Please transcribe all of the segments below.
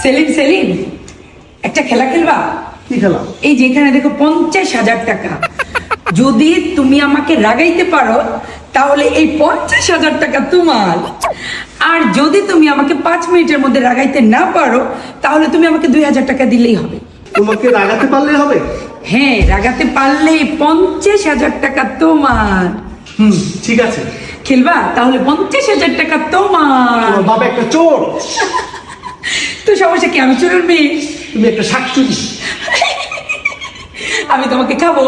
সেলিম সেলিম, একটা খেলা খেলবা? কি খেলা? এই যেখানে দেখো 50,000 টাকা, যদি তুমি আমাকে রাগাইতে পারো তাহলে এই 50,000 টাকা তোমার, আর যদি তুমি আমাকে 5 মিনিটের মধ্যে রাগাইতে না পারো তাহলে তুমি আমাকে 2,000 টাকা দিলেই হবে। তোমাকে রাগাতে পারলে হবে? হ্যাঁ, রাগাতে পারলেই 50,000 টাকা তোমার। ঠিক আছে। খেলবা? তাহলে 50,000 টাকা তোমার। তোমার বাবা একটা চোর। তো সমস্যা কি, আমি চোরের মেয়ে? তুমি একটা শাকচুরি। আমি তোমাকে খাবো।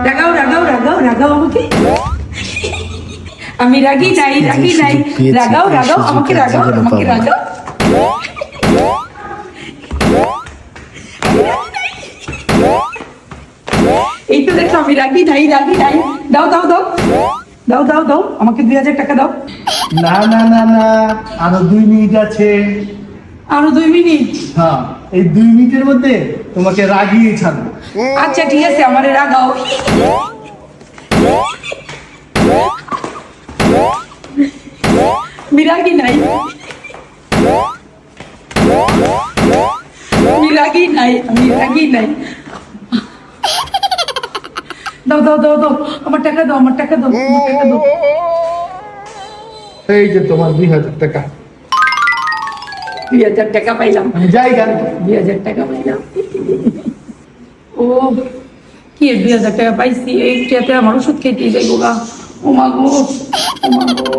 রাগাও রাগাও রাগাও রাগাও আমাকে। আমি রাগি নাই, রাগি নাই। রাগাও রাগাও আমাকে, রাগাও আমাকে, রাগাও। এই তো দেখো আমি রাগি নাই, রাগি নাই। দাও দাও দাও দাও দাও দাও আমাকে 2,000 টাকা দাও। না না না না, আরো 2 মিনিট আছে। আরো 2 মিনিট? হ্যাঁ, এই 2 মিনিটের মধ্যে তোমাকে রাগিয়ে ছাড়বো। আচ্ছা ঠিক আছে, আমারে রাগাও। আমি রাগি নাই, আমি রাগি নাই, আমি রাগি নাই। দাও দাও দাও দাও আমার টাকা দাও, আমার টাকা দাও, আমার টাকা দাও। এই যে তোমার 2,000 টাকা। 2,000 টাকা পাইলাম। আমি যাই গান। 2,000 টাকা পাইলাম। ও কি 2,000 টাকা পাইছি, এই টাকাতে আমার ওষুধ খেতে যাইবো গা। ও মা গো, ও মা গো।